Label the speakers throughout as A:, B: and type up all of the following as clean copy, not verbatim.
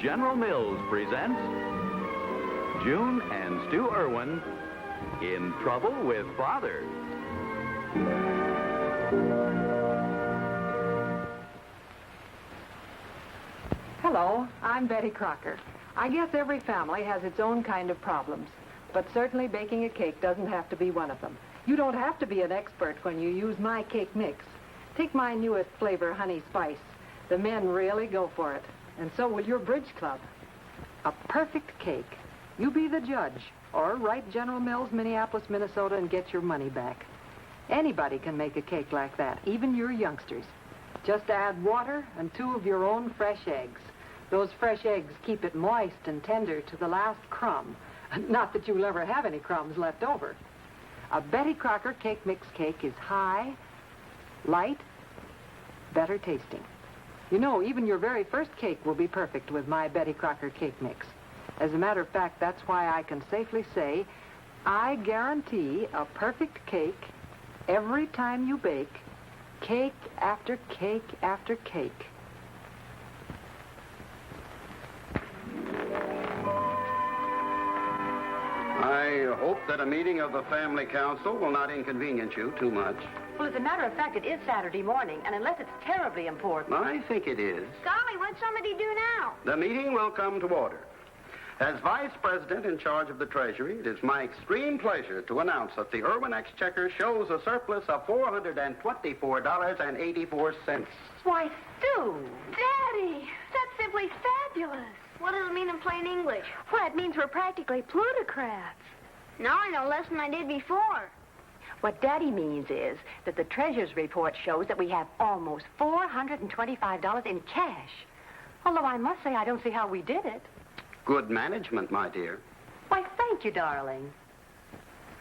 A: General Mills presents June and Stu Erwin in Trouble with Father.
B: Hello, I'm Betty Crocker. I guess every family has its own kind of problems, but certainly baking a cake doesn't have to be one of them. You don't have to be an expert when you use my cake mix. Take my newest flavor, honey spice. The men really go for it, and so will your bridge club. A perfect cake. You be the judge, or write General Mills, Minneapolis, Minnesota, and get your money back. Anybody can make a cake like that, even your youngsters. Just add water and 2 of your own fresh eggs. Those fresh eggs keep it moist and tender to the last crumb. Not that you'll ever have any crumbs left over. A Betty Crocker cake mix cake is high, light, better tasting. You know, even your very first cake will be perfect with my Betty Crocker cake mix. As a matter of fact, that's why I can safely say, I guarantee a perfect cake every time you bake, cake after cake after cake.
C: I hope that a meeting of the family council will not inconvenience you too much.
D: Well, as a matter of fact, it is Saturday morning, and unless it's terribly important...
C: I think it is.
E: Golly, what'd somebody do now?
C: The meeting will come to order. As Vice President in charge of the Treasury, it is my extreme pleasure to announce that the Erwin Exchequer shows a surplus of $424.84.
D: Why, Stu!
E: Daddy, that's simply fabulous. What does it mean in plain English?
D: Why, it means we're practically plutocrats.
E: Now I know less than I did before.
D: What Daddy means is that the Treasurer's report shows that we have almost $425 in cash. Although I must say I don't see how we did it.
C: Good management, my dear.
D: Why, thank you, darling.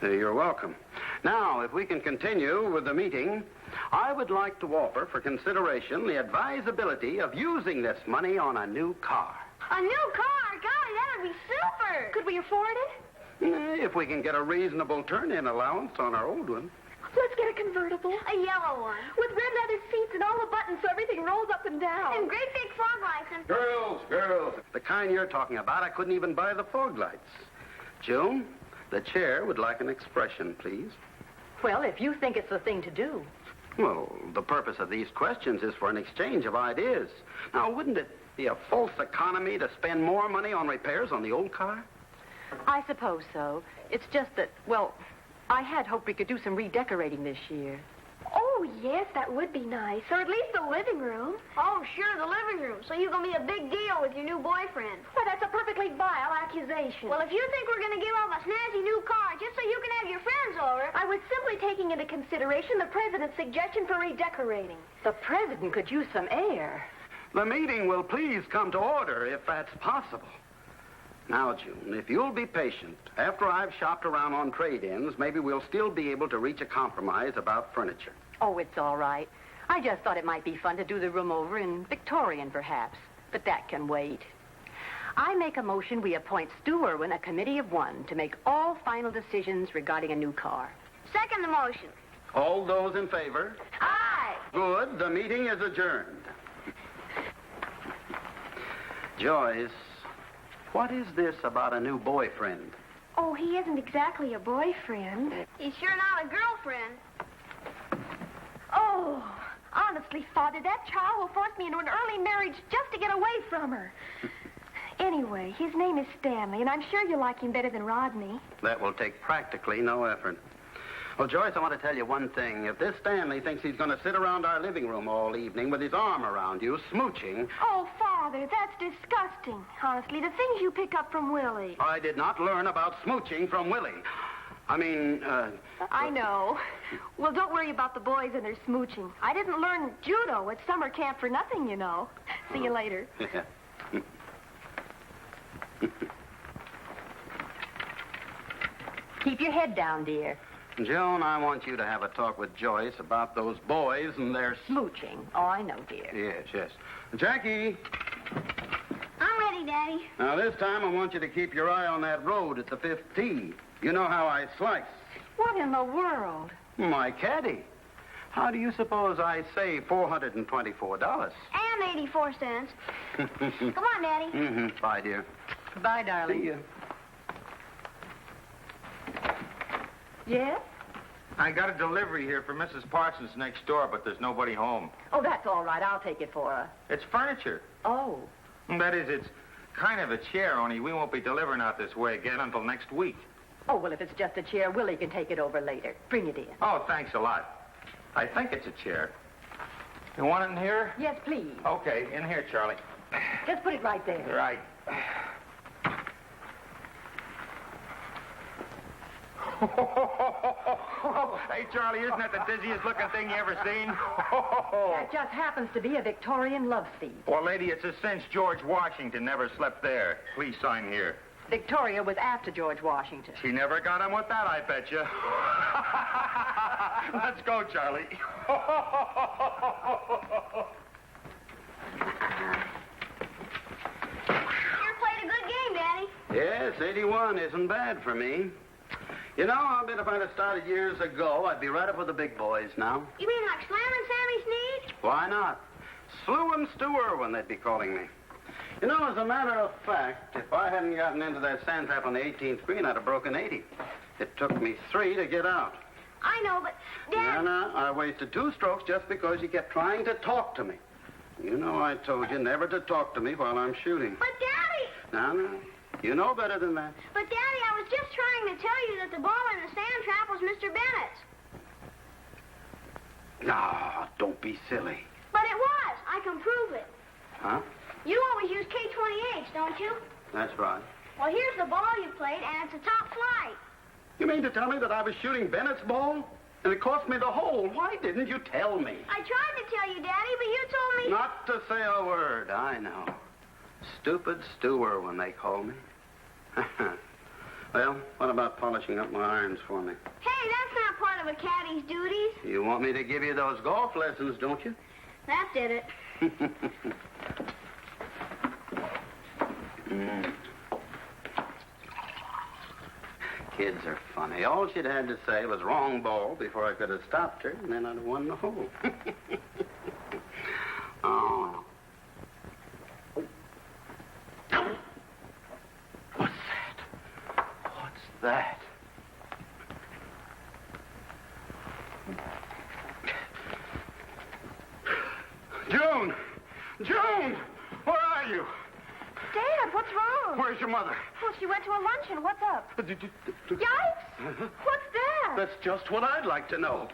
C: You're welcome. Now, if we can continue with the meeting, I would like to offer for consideration the advisability of using this money on a new car.
E: A new car? Golly, that would be super.
D: Could we afford it?
C: If we can get a reasonable turn-in allowance on our old one.
D: Let's get a convertible.
E: A yellow one.
D: With red leather seats and all the buttons so everything rolls up and down.
E: And great big fog lights and...
C: Girls. The kind you're talking about, I couldn't even buy the fog lights. June, the chair would like an expression, please.
D: Well, if you think it's the thing to do.
C: Well, the purpose of these questions is for an exchange of ideas. Now, wouldn't it be a false economy to spend more money on repairs on the old car?
D: I suppose so. It's just that, well, I had hoped we could do some redecorating this year.
E: Oh, yes, that would be nice. Or at least the living room. Oh, sure, the living room. So you're going to be a big deal with your new boyfriend.
D: Well, that's a perfectly vile accusation.
E: Well, if you think we're going to give up a snazzy new car just so you can have your friends over...
D: I was simply taking into consideration the president's suggestion for redecorating. The president could use some air.
C: The meeting will please come to order if that's possible. Now, June, if you'll be patient, after I've shopped around on trade-ins, maybe we'll still be able to reach a compromise about furniture.
D: Oh, it's all right. I just thought it might be fun to do the room over in Victorian, perhaps. But that can wait. I make a motion we appoint Stu Erwin a committee of 1 to make all final decisions regarding a new car.
E: Second the motion.
C: All those in favor?
E: Aye.
C: Good. The meeting is adjourned. Joyce, what is this about a new boyfriend?
E: Oh, he isn't exactly a boyfriend. He's sure not a girlfriend.
D: Oh, honestly, Father, that child will force me into an early marriage just to get away from her.
E: Anyway, his name is Stanley, and I'm sure you like him better than Rodney.
C: That will take practically no effort. Well, Joyce, I want to tell you one thing. If this Stanley thinks he's going to sit around our living room all evening with his arm around you, smooching...
E: Oh, Father, that's disgusting. Honestly, the things you pick up from Willie.
C: I did not learn about smooching from Willie.
E: I know. Well, don't worry about the boys and their smooching. I didn't learn judo at summer camp for nothing, you know. See you later.
D: Keep your head down, dear.
C: Joan, I want you to have a talk with Joyce about those boys and their...
D: Smooching. Oh, I know, dear.
C: Yes. Jackie.
E: I'm ready, Daddy.
C: Now, this time I want you to keep your eye on that road at the 5th tee. You know how I slice.
D: What in the world?
C: My caddy. How do you suppose I save $424?
E: And 84 cents. Come on, Daddy.
C: Mm-hmm. Bye, dear.
D: Bye, darling.
C: See you.
B: Yes?
F: I got a delivery here for Mrs. Parsons next door, but there's nobody home.
D: Oh, that's all right. I'll take it for her.
F: It's furniture.
D: Oh.
F: That is, it's kind of a chair, only we won't be delivering out this way again until next week.
D: Oh, well, if it's just a chair, Willie can take it over later. Bring it in.
F: Oh, thanks a lot. I think it's a chair. You want it in here?
D: Yes, please.
F: Okay, in here, Charlie.
D: Just put it right there.
F: Right. Hey, Charlie, isn't that the dizziest looking thing you ever seen?
D: That just happens to be a Victorian love seat.
F: Well, lady, it's a cinch George Washington never slept there. Please sign here.
D: Victoria was after George Washington.
F: She never got him with that, I bet you. Let's go, Charlie.
E: You played a good game, Daddy.
C: Yes, 81 isn't bad for me. You know, I bet if I'd have started years ago, I'd be right up with the big boys now.
E: You mean like slamming Sammy Sneed?
C: Why not? Slew and Stu Erwin, they'd be calling me. You know, as a matter of fact, if I hadn't gotten into that sand trap on the 18th green, I'd have broken 80. It took me 3 to get out.
E: I know, but Dad...
C: No, I wasted 2 strokes just because you kept trying to talk to me. You know I told you never to talk to me while I'm shooting.
E: But Daddy...
C: No. You know better than that.
E: But Daddy, I was just trying to tell you that the ball in the sand trap was Mr. Bennett's.
C: No, don't be silly.
E: But it was. I can prove it.
C: Huh?
E: You always use K-28s, don't you?
C: That's right.
E: Well, here's the ball you played, and it's a top flight.
C: You mean to tell me that I was shooting Bennett's ball? And it cost me the hole. Why didn't you tell me?
E: I tried to tell you, Daddy, but you told me...
C: Not to say a word, I know. Stupid Stu Erwin, they call me. Well, what about polishing up my irons for me?
E: Hey, that's not part of a caddy's duties.
C: You want me to give you those golf lessons, don't you?
E: That did it.
C: Kids are funny. All she'd had to say was wrong ball before I could have stopped her, and then I'd have won the hole. Oh. What's that? What's that? June! June! Where are you?
E: Dad, what's wrong?
C: Where's your mother?
E: Well, she went to a luncheon. What's up? Yikes! What's that?
C: That's just what I'd like to know.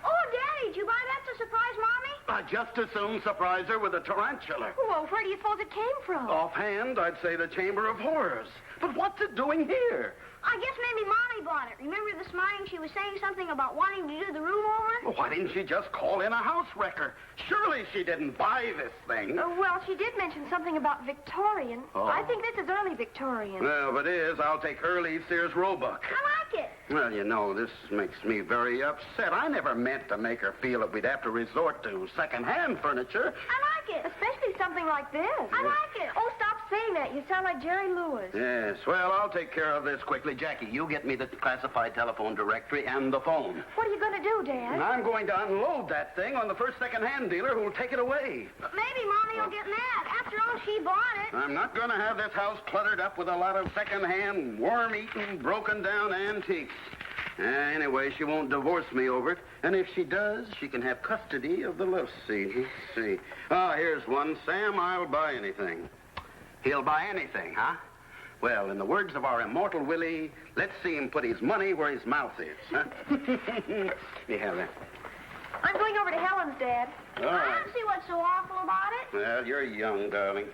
E: Oh, Daddy, did you buy that to surprise Mommy?
C: I'd just as soon surprise her with a tarantula.
E: Well, where do you suppose it came from?
C: Offhand, I'd say the Chamber of Horrors. But what's it doing here?
E: I guess maybe Mommy bought it. Remember this morning she was saying something about wanting to do the room over?
C: Well, why didn't she just call in a house wrecker? Surely she didn't buy this thing.
E: Well, she did mention something about Victorian.
C: Oh.
E: I think this is early Victorian.
C: Well, if it is, I'll take early Sears Roebuck.
E: I like it.
C: Well, you know, this makes me very upset. I never meant to make her feel that we'd have to resort to second-hand furniture.
E: I like it. Especially something like this. I like it. Oh, stop saying that. You sound like Jerry Lewis.
C: Yes, well, I'll take care of this quickly. Jackie, you get me the classified telephone directory and the phone.
E: What are you going to do, Dad?
C: And I'm going to unload that thing on the first second-hand dealer who'll take it away.
E: But maybe Mommy will get mad. After all, she bought it.
C: I'm not going to have this house cluttered up with a lot of second-hand, worm-eaten, broken-down antiques. Anyway, she won't divorce me over it. And if she does, she can have custody of the love seat. Let's see. Ah, here's one. Sam, I'll buy anything. He'll buy anything, huh? Well, in the words of our immortal Willie, let's see him put his money where his mouth is, huh? You have that.
E: I'm going over to Helen's, Dad.
C: All right.
E: I don't see what's so awful about it.
C: Well, you're young, darling.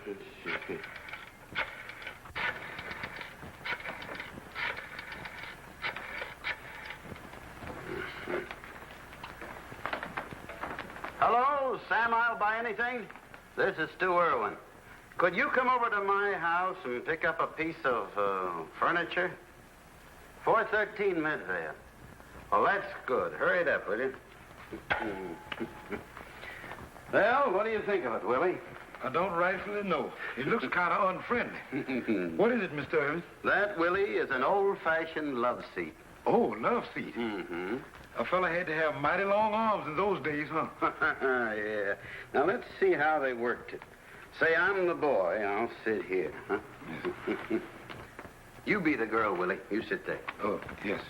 C: Hello, Sam, I'll buy anything. This is Stu Erwin. Could you come over to my house and pick up a piece of furniture? 413 Midvale. Well, that's good. Hurry it up, will you? Well, what do you think of it, Willie?
F: I don't rightfully know. It looks kind of unfriendly. What is it, Mr. Erwin?
C: That, Willie, is an old-fashioned love seat.
F: Oh, love seat.
C: Mm-hmm.
G: A fella had to have mighty long arms in those days, huh?
C: Yeah. Now, let's see how they worked it. Say I'm the boy. I'll sit here, huh? You be the girl, Willie. You sit there.
G: Oh, yes.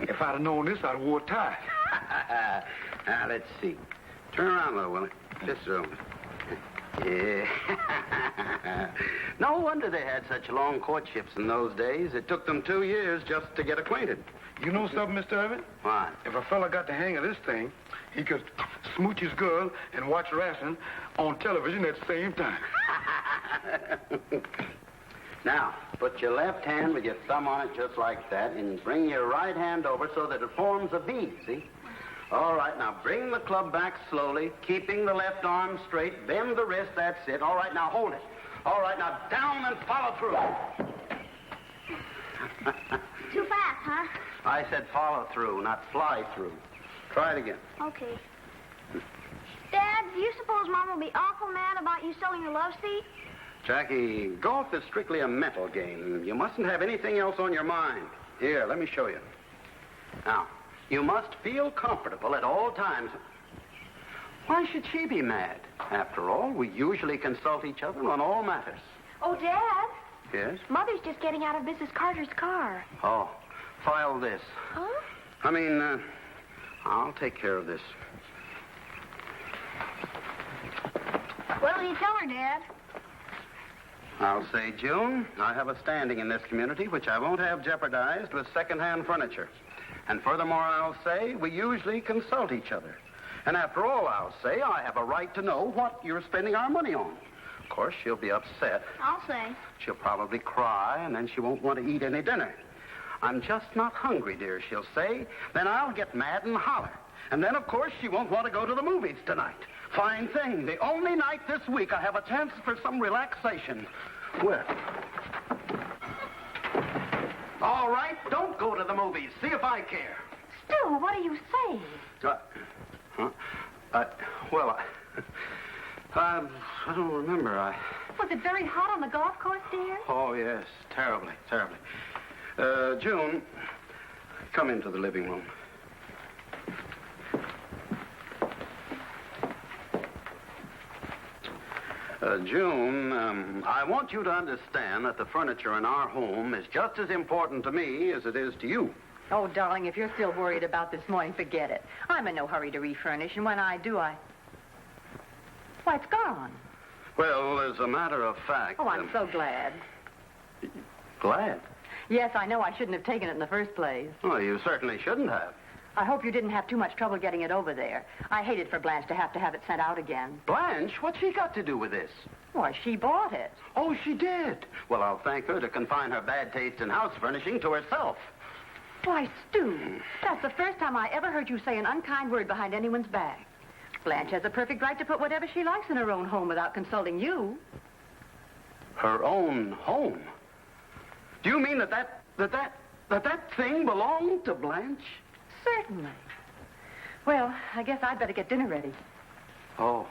G: If I'd have known this, I'd have wore a tie.
C: Now, let's see. Turn around, little Willie. This room. Yeah. No wonder they had such long courtships in those days. It took them 2 years just to get acquainted.
G: You know something, Mr. Erwin?
C: What?
G: If a fella got the hang of this thing, he could smooch his girl and watch wrestling on television at the same time.
C: Now, put your left hand with your thumb on it just like that, and bring your right hand over so that it forms a V, see? All right, now bring the club back slowly, keeping the left arm straight. Bend the wrist, that's it. All right, now hold it. All right, now down and follow through.
E: Too fast, huh?
C: I said follow through, not fly through. Try it again.
E: Okay. Dad, do you suppose Mom will be awful mad about you selling your love seat?
C: Jackie, golf is strictly a mental game. You mustn't have anything else on your mind. Here, let me show you. Now, you must feel comfortable at all times. Why should she be mad? After all, we usually consult each other on all matters.
E: Oh, Dad.
C: Yes?
E: Mother's just getting out of Mrs. Carter's car.
C: Oh, file this.
E: Huh?
C: I'll take care of this.
E: What will you tell her, Dad?
C: I'll say, June, I have a standing in this community which I won't have jeopardized with second-hand furniture. And furthermore, I'll say we usually consult each other. And after all, I'll say I have a right to know what you're spending our money on. Of course, she'll be upset.
E: I'll say.
C: She'll probably cry, and then she won't want to eat any dinner. I'm just not hungry, dear, she'll say. Then I'll get mad and holler. And then, of course, she won't want to go to the movies tonight. Fine thing. The only night this week I have a chance for some relaxation. Well. All right, don't go to the movies. See if I care.
D: Stu, what are you saying?
C: I don't remember.
D: Was it very hot on the golf course, dear?
C: Oh, yes. Terribly, terribly. June, come into the living room. June, I want you to understand that the furniture in our home is just as important to me as it is to you.
D: Oh, darling, if you're still worried about this morning, forget it. I'm in no hurry to refurnish, and when I do, Why, it's gone.
C: Well, as a matter of fact...
D: Oh, I'm so glad.
C: Glad?
D: Yes, I know I shouldn't have taken it in the first place.
C: Well, you certainly shouldn't have.
D: I hope you didn't have too much trouble getting it over there. I hated for Blanche to have it sent out again.
C: Blanche? What's she got to do with this?
D: Why, she bought it.
C: Oh, she did? Well, I'll thank her to confine her bad taste in house furnishing to herself.
D: Why, Stu, that's the first time I ever heard you say an unkind word behind anyone's back. Blanche has a perfect right to put whatever she likes in her own home without consulting you.
C: Her own home? Do you mean that thing belonged to Blanche?
D: Certainly. Well, I guess I'd better get dinner ready.
C: Oh,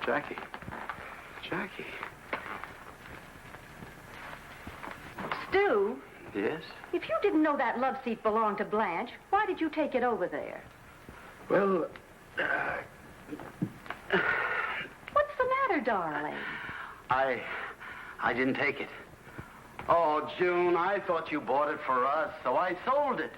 C: Jackie. Jackie.
D: Stu?
C: Yes?
D: If you didn't know that love seat belonged to Blanche, why did you take it over there?
C: Well,
D: What's the matter, darling?
C: I didn't take it. Oh, June, I thought you bought it for us, so I sold it.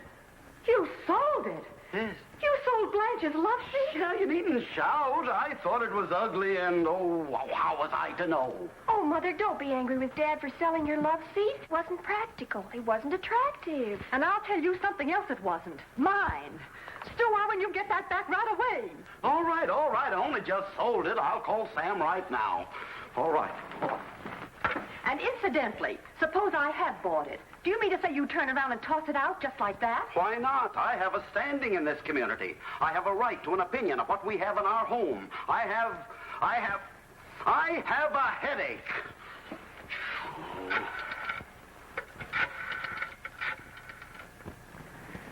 D: You sold it?
C: Yes.
D: You sold Blanche's love seat?
C: Yeah, you needn't shout. I thought it was ugly, and how was I to know?
E: Oh, Mother, don't be angry with Dad for selling your love seat. It wasn't practical. It wasn't attractive.
D: And I'll tell you something else it wasn't. Mine. Stu Erwin, you get that back right away.
C: All right. I only just sold it. I'll call Sam right now. All right.
D: And incidentally, suppose I have bought it. Do you mean to say you turn around and toss it out just like that?
C: Why not? I have a standing in this community. I have a right to an opinion of what we have in our home. I have a headache.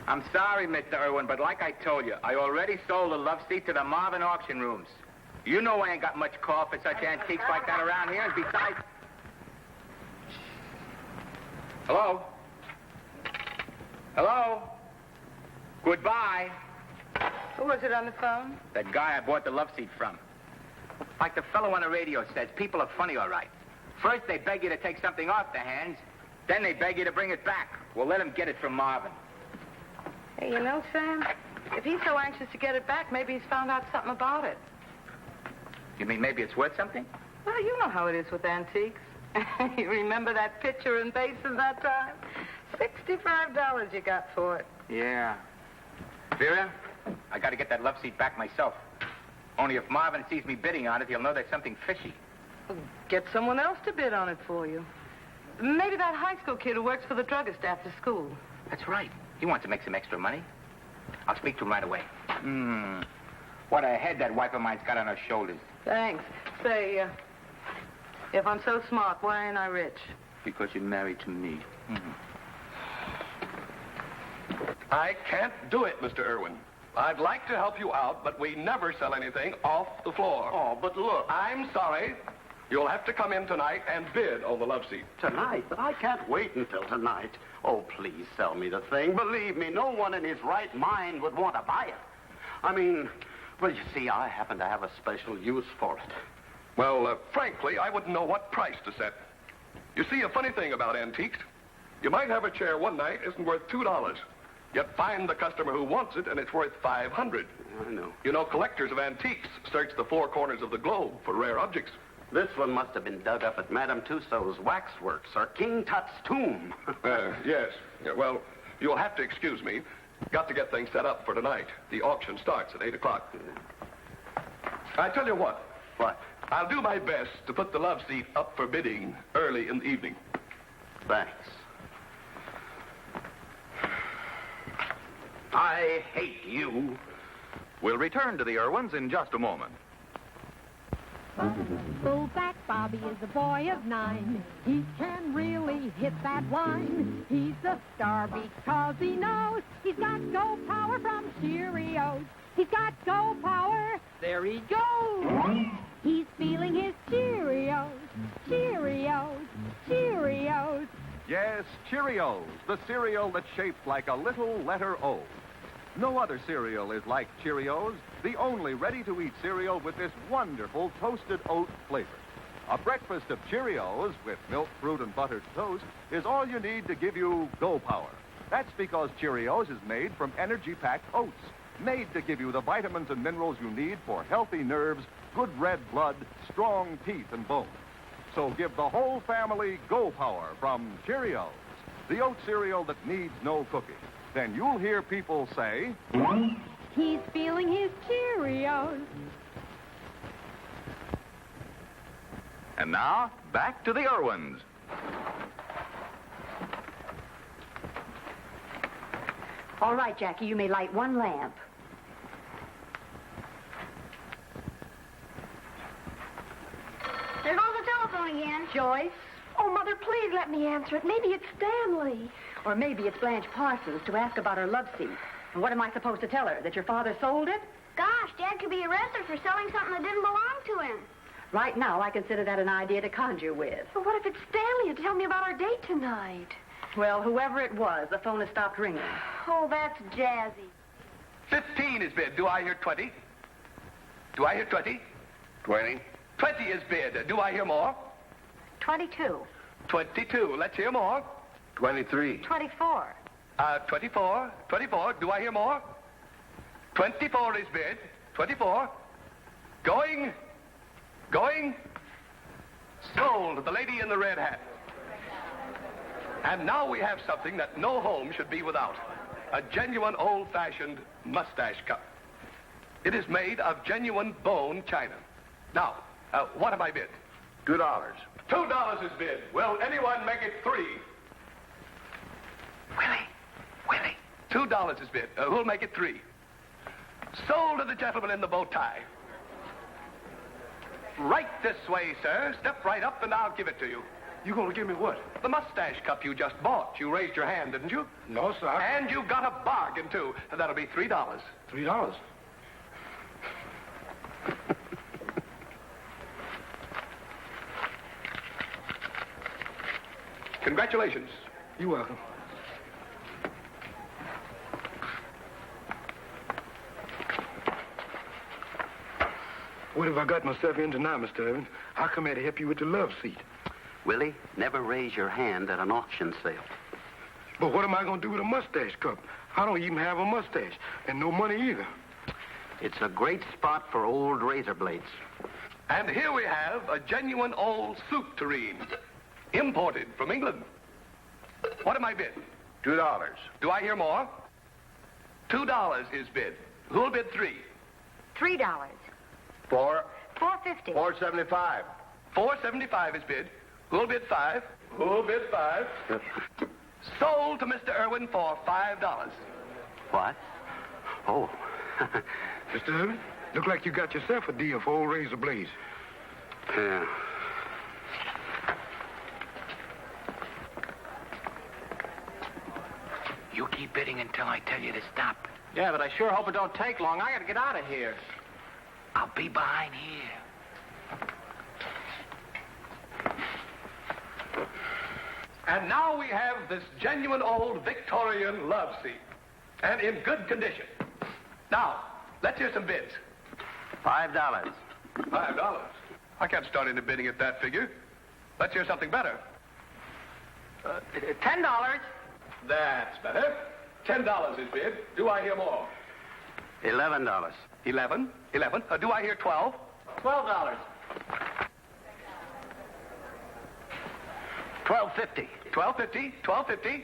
F: I'm sorry, Mr. Erwin, but like I told you, I already sold the love seat to the Marvin auction rooms. You know I ain't got much call for such antiques like that around here, and besides... Hello? Hello? Goodbye.
H: Who was it on the phone?
F: That guy I bought the love seat from. Like the fellow on the radio says, people are funny, all right. First, they beg you to take something off their hands. Then they beg you to bring it back. Well, let him get it from Marvin.
H: Hey, you know, Sam, if he's so anxious to get it back, maybe he's found out something about it.
F: You mean maybe it's worth something?
H: Well, you know how it is with antiques. You remember that picture and basin that time? $65 you got for it.
F: Yeah. Vera, I got to get that love seat back myself. Only if Marvin sees me bidding on it, he'll know there's something fishy.
H: Get someone else to bid on it for you. Maybe that high school kid who works for the druggist after school.
F: That's right. He wants to make some extra money. I'll speak to him right away. What a head that wife of mine's got on her shoulders.
H: Thanks. Say, if I'm so smart, why ain't I rich?
F: Because you're married to me.
I: I can't do it, Mr. Erwin. I'd like to help you out, but we never sell anything off the floor.
C: Oh, but look.
I: I'm sorry. You'll have to come in tonight and bid on the love seat.
C: Tonight? But I can't wait until tonight. Oh, please sell me the thing. Believe me, no one in his right mind would want to buy it. I mean, well, you see, I happen to have a special use for it.
I: Well, frankly, I wouldn't know what price to set. You see, a funny thing about antiques, you might have a chair one night isn't worth $2. Yet find the customer who wants it, and it's worth $500.
C: I know.
I: You know, collectors of antiques search the four corners of the globe for rare objects.
C: This one must have been dug up at Madame Tussauds waxworks or King Tut's tomb.
I: Yes. Yeah, well, you'll have to excuse me. Got to get things set up for tonight. The auction starts at 8 o'clock. I tell you what.
C: What?
I: I'll do my best to put the love seat up for bidding early in the evening.
C: Thanks. I hate you.
A: We'll return to the Irwins in just a moment.
J: Fullback Bobby is a boy of 9. He can really hit that line. He's a star because he knows he's got go power from Cheerios. He's got go power. There he goes. He's feeling his Cheerios. Cheerios. Cheerios.
K: Yes, Cheerios, the cereal that's shaped like a little letter O. No other cereal is like Cheerios, the only ready-to-eat cereal with this wonderful toasted oat flavor. A breakfast of Cheerios with milk, fruit, and buttered toast is all you need to give you go power. That's because Cheerios is made from energy-packed oats, made to give you the vitamins and minerals you need for healthy nerves, good red blood, strong teeth and bones. So give the whole family go power from Cheerios, the oat cereal that needs no cooking. Then you'll hear people say,
J: he's feeling his Cheerios.
A: And now, back to the Irwins.
D: All right, Jackie, you may light one lamp.
E: There goes the telephone again.
D: Joyce?
E: Oh, Mother, please let me answer it. Maybe it's Stanley.
D: Or maybe it's Blanche Parsons to ask about her love seat. And what am I supposed to tell her? That your father sold it?
E: Gosh, Dad could be arrested for selling something that didn't belong to him.
D: Right now, I consider that an idea to conjure with.
E: But what if it's Stanley to tell me about our date tonight?
D: Well, whoever it was, the phone has stopped ringing.
E: Oh, that's jazzy.
I: 15 is bid. Do I hear 20? Do I hear 20?
C: 20.
I: 20 is bid. Do I hear more?
D: 22.
I: 22. Let's hear more.
C: 23.
D: 24.
I: 24. 24. Do I hear more? 24 is bid. 24. Going. Going. Sold. The lady in the red hat. And now we have something that no home should be without. A genuine old-fashioned mustache cup. It is made of genuine bone china. Now, what have I bid?
C: $2.
I: $2 is bid. Will anyone make it 3? Willie. $2 is bid. Who'll make it 3? Sold to the gentleman in the bow tie. Right this way, sir. Step right up and I'll give it to you.
G: You gonna give me what?
I: The mustache cup you just bought. You raised your hand, didn't you?
G: No, sir.
I: And you got a bargain, too. That'll be $3.
G: $3?
I: Congratulations.
G: You're welcome. What have I got myself into now, Mr. Erwin? How come I had to help you with the love seat?
C: Willie, never raise your hand at an auction sale.
G: But what am I going to do with a mustache cup? I don't even have a mustache, and no money either.
C: It's a great spot for old razor blades.
I: And here we have a genuine old soup tureen, imported from England. What am I bid?
F: $2.
I: Do I hear more? $2 is bid. Who'll bid 3?
E: $3.
F: $4.
E: $4.50.
F: $4.75.
I: $4.75 is bid. Who'll bid 5? Who'll bid 5? Sold to Mr. Erwin for $5.
C: What? Oh.
G: Mr. Erwin, look like you got yourself a deal for old razor blades.
C: Yeah.
F: You keep bidding until I tell you to stop.
L: Yeah, but I sure hope it don't take long. I gotta get out of here.
F: I'll be behind here.
I: And now we have this genuine old Victorian love seat. And in good condition. Now, let's hear some bids.
C: $5.
I: $5. I can't start into bidding at that figure. Let's hear something better.
L: $10.
I: That's better. $10 is bid. Do I hear more?
C: $11.
I: 11. Do I hear 12?
L: $12.
C: $12.50.
I: $12.50. $12.50.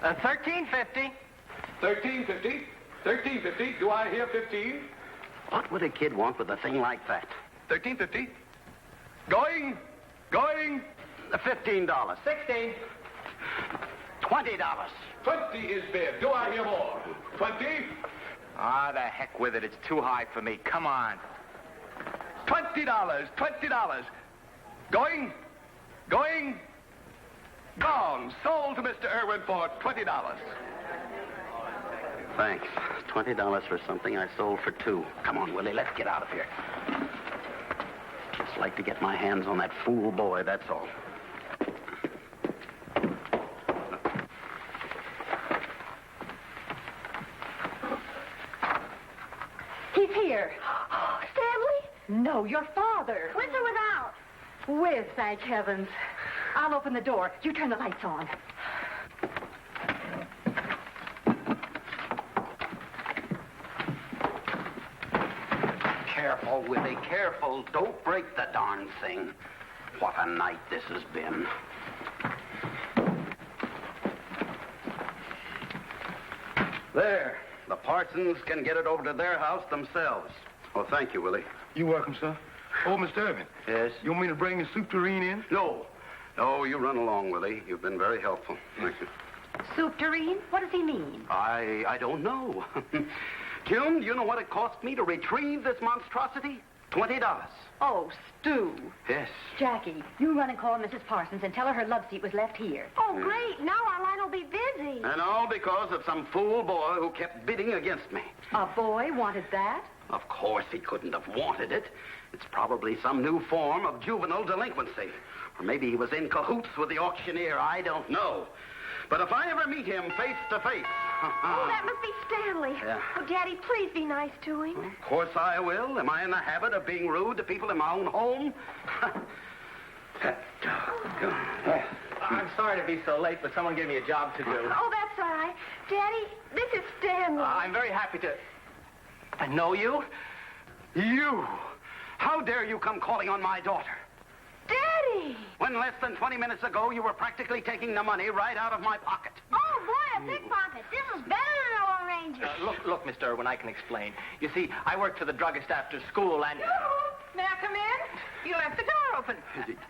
L: $13.50.
I: $13.50. $13.50. Do I hear 15?
C: What would a kid want with a thing like that?
I: $13.50. Going.
C: $15.
L: $16.
C: $20.
I: 20 is bid. Do I hear more? 20.
F: Ah, the heck with it. It's too high for me. Come on.
I: $20. $20. Going. Gone. Sold to Mr. Erwin for $20.
C: Thanks. $20 for something I sold for $2. Come on, Willie, let's get out of here. Just like to get my hands on that fool boy, that's all.
D: He's here.
E: Stanley?
D: No, your father.
E: With or without?
D: With, thank heavens. I'll open the door. You turn the lights on.
C: Careful, Willie, careful. Don't break the darn thing. What a night this has been. There. The Parsons can get it over to their house themselves. Oh, thank you, Willie.
G: You're welcome, sir. Oh, Mr. Erwin.
C: Yes?
G: You want me to bring the soup tureen in?
C: No. No, you run along, Willie. You've been very helpful. Thank you.
D: Soup tureen? What does he mean?
C: I don't know. Jim, do you know what it cost me to retrieve this monstrosity? $20.
D: Oh, Stu.
C: Yes.
D: Jackie, you run and call Mrs. Parsons and tell her her love seat was left here.
E: Oh, great. Now our line will be busy.
C: And all because of some fool boy who kept bidding against me.
D: A boy wanted that?
C: Of course he couldn't have wanted it. It's probably some new form of juvenile delinquency. Or maybe he was in cahoots with the auctioneer. I don't know. But if I ever meet him face to face...
E: Oh, that must be Stanley.
C: Yeah.
E: Oh, Daddy, please be nice to him.
C: Of course I will. Am I in the habit of being rude to people in my own home?
L: I'm sorry to be so late, but someone gave me a job to do.
E: Oh, that's all right. Daddy, this is Stanley.
L: I'm very happy to... I know you?
C: You! How dare you come calling on my daughter?
E: Daddy!
C: When less than 20 minutes ago, you were practically taking the money right out of my pocket.
E: Oh, boy, a pickpocket. This is better than a Lone Ranger.
L: Look, Mr. Erwin, I can explain. You see, I worked for the druggist after school, and...
H: May I come in? You left the door open.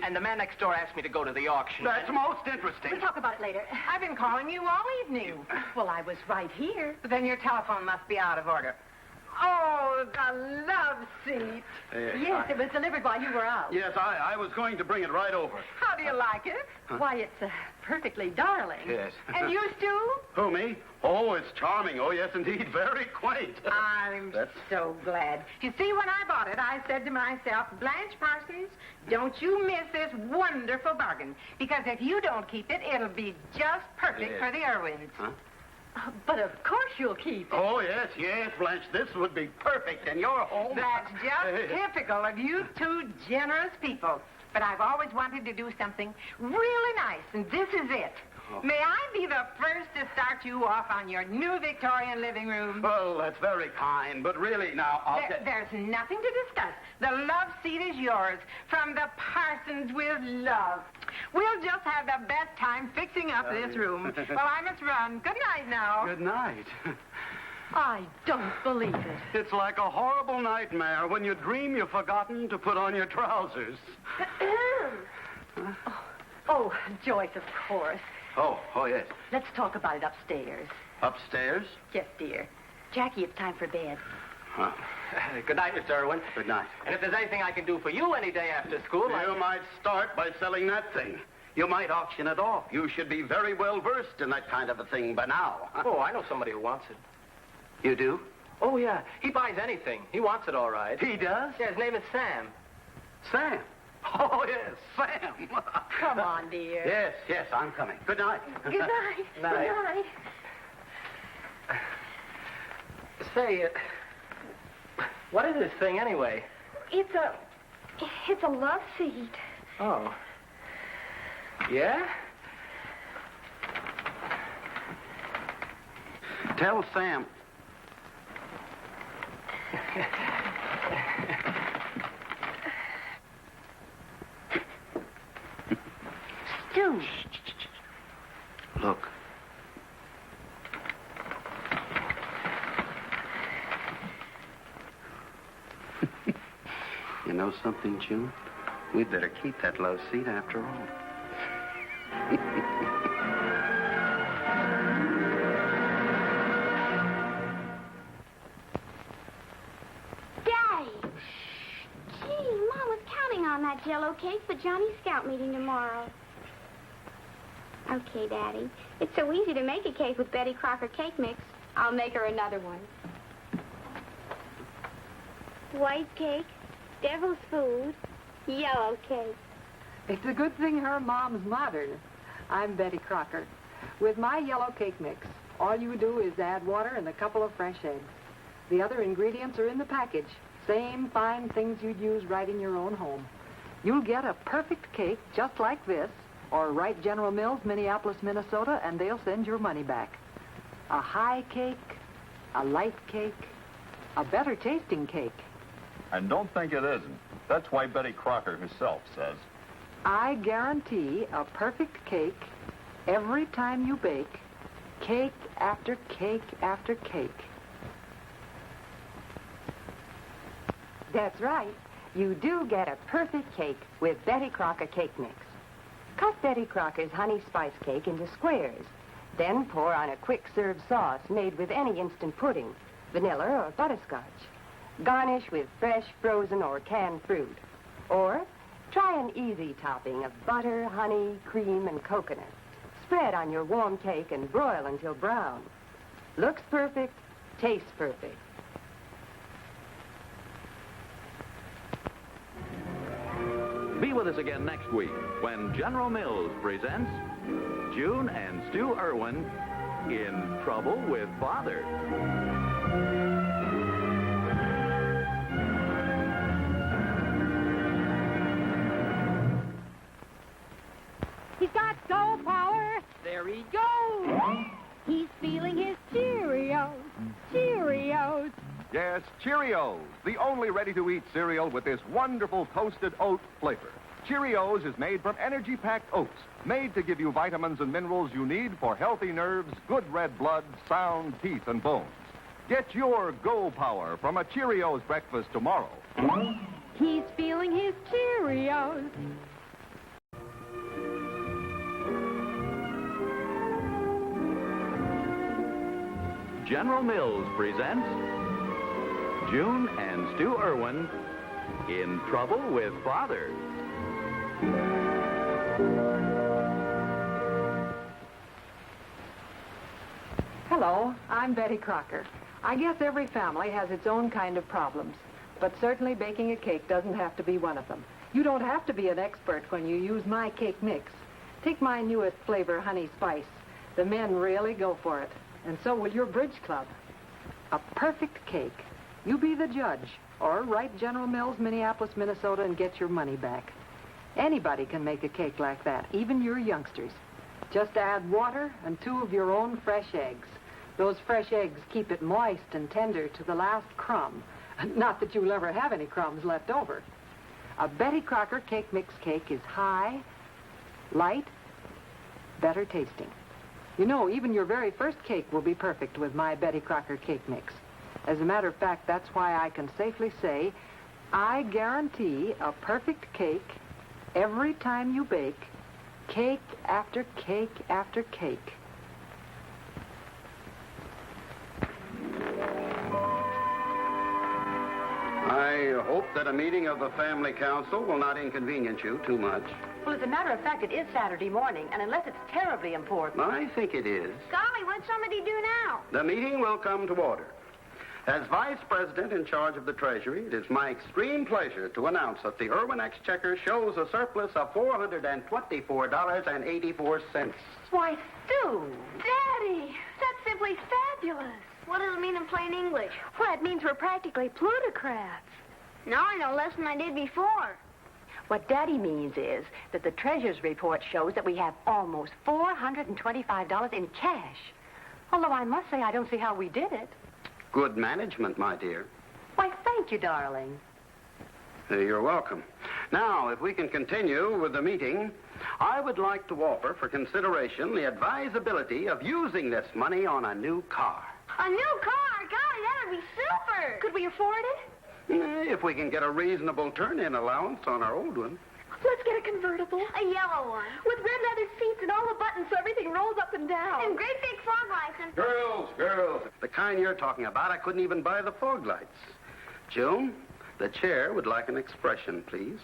L: And the man next door asked me to go to the auction.
C: That's most interesting.
D: We'll talk about it later.
H: I've been calling you all evening.
D: Well, I was right here.
H: Then your telephone must be out of order. Oh, the love seat.
D: Yes, it was delivered while you were out.
C: Yes, I was going to bring it right over.
H: How do you like it?
D: Why, it's perfectly darling.
C: Yes.
D: And you, Stu?
C: Who, me? Oh, it's charming. Oh, yes, indeed. Very quaint.
H: I'm so glad. You see, when I bought it, I said to myself, Blanche Parsons, don't you miss this wonderful bargain. Because if you don't keep it, it'll be just perfect for the Erwins.
C: Huh?
D: But of course you'll keep it.
C: Oh, yes, Blanche. This would be perfect in your home.
H: That's just typical of you two generous people. But I've always wanted to do something really nice, and this is it. May I be the first to start you off on your new Victorian living room?
C: Well, that's very kind, but really, now,
H: There's nothing to discuss. The love seat is yours, from the Parsons with love. We'll just have the best time fixing up this room. Well, I must run. Good night now.
C: Good night.
D: I don't believe it.
C: It's like a horrible nightmare when you dream you've forgotten to put on your trousers.
D: Oh, Joyce, of course.
C: Oh, yes.
D: Let's talk about it upstairs.
C: Upstairs?
D: Yes, dear. Jackie, it's time for bed.
C: Huh.
L: Good night, Mr. Erwin.
C: Good night.
L: And if there's anything I can do for you any day after school,
C: You might start by selling that thing. You might auction it off. You should be very well versed in that kind of a thing by now.
L: Oh, I know somebody who wants it.
C: You do?
L: Oh, yeah. He buys anything. He wants it all right.
C: He does?
L: Yeah, his name is Sam.
C: Sam? Oh, yes, Sam.
D: Come on, dear.
C: Yes, I'm coming. Good night.
D: Good night. Good night.
L: Say, what is this thing anyway?
E: It's a love seat.
L: Oh. Yeah?
C: Tell Sam.
E: Stu.
C: Look. You know something, June? We'd better keep that love seat after all.
E: Daddy. Gee, Mom was counting on that Jell-O cake for Johnny's scout meeting tomorrow. Okay, Daddy. It's so easy to make a cake with Betty Crocker cake mix. I'll make her another one. White cake, devil's food, yellow cake.
B: It's a good thing her mom's modern. I'm Betty Crocker. With my yellow cake mix, all you do is add water and a couple of fresh eggs. The other ingredients are in the package. Same fine things you'd use right in your own home. You'll get a perfect cake just like this, or write General Mills, Minneapolis, Minnesota, and they'll send your money back. A high cake, a light cake, a better tasting cake.
K: And don't think it isn't. That's why Betty Crocker herself says,
B: I guarantee a perfect cake every time you bake, cake after cake after cake.
D: That's right. You do get a perfect cake with Betty Crocker cake mix. Cut Betty Crocker's honey spice cake into squares. Then pour on a quick-serve sauce made with any instant pudding, vanilla or butterscotch. Garnish with fresh, frozen, or canned fruit. Or try an easy topping of butter, honey, cream, and coconut. Spread on your warm cake and broil until brown. Looks perfect, tastes perfect.
A: Be with us again next week when General Mills presents June and Stu Erwin in Trouble with Father.
J: He's got go power. There he goes. He's feeling his Cheerios. Cheerios.
K: yes, Cheerios, the only ready-to-eat cereal with this wonderful toasted oat flavor. Cheerios is made from energy-packed oats, made to give you vitamins and minerals you need for healthy nerves, good red blood, sound teeth and bones. Get your go power from a Cheerios breakfast tomorrow.
J: He's feeling his Cheerios.
A: General Mills presents June and Stu Erwin in Trouble with Father.
B: Hello, I'm Betty Crocker. I guess every family has its own kind of problems, but certainly baking a cake doesn't have to be one of them. You don't have to be an expert when you use my cake mix. Take my newest flavor, Honey Spice. The men really go for it, and so will your bridge club. A perfect cake. You be the judge, or write General Mills, Minneapolis, Minnesota, and get your money back. Anybody can make a cake like that, even your youngsters. Just add water and 2 of your own fresh eggs. Those fresh eggs keep it moist and tender to the last crumb. Not that you'll ever have any crumbs left over. A Betty Crocker cake mix cake is high, light, better tasting. You know, even your very first cake will be perfect with my Betty Crocker cake mix. As a matter of fact, that's why I can safely say I guarantee a perfect cake every time you bake, cake after cake after cake.
C: I hope that a meeting of the family council will not inconvenience you too much.
D: Well, as a matter of fact, it is Saturday morning, and unless it's terribly important...
C: I think it is.
E: Golly, what'd somebody do now?
C: The meeting will come to order. As Vice President in charge of the Treasury, it is my extreme pleasure to announce that the Erwin Exchequer shows a surplus of $424.84.
E: Why, Stu! Daddy! That's simply fabulous. What does it mean in plain English? Well, it means we're practically plutocrats. Now I know less than I did before.
D: What Daddy means is that the Treasurer's report shows that we have almost $425 in cash. Although I must say I don't see how we did it.
C: Good management, my dear.
D: Why, thank you, darling.
C: You're welcome. Now, if we can continue with the meeting, I would like to offer for consideration the advisability of using this money on a new car.
E: A new car? Golly, that'd be super! Could we afford it?
C: If we can get a reasonable turn-in allowance on our old one.
E: Let's get a convertible. A yellow one. With red leather seats and all the buttons so everything rolls up and down. And great big fog lights and...
C: Girls. The kind you're talking about, I couldn't even buy the fog lights. June, the chair would like an expression, please.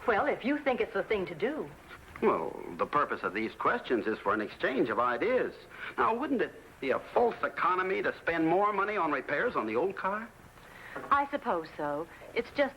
D: Well, if you think it's the thing to do.
C: Well, the purpose of these questions is for an exchange of ideas. Now, wouldn't it be a false economy to spend more money on repairs on the old car?
D: I suppose so. It's just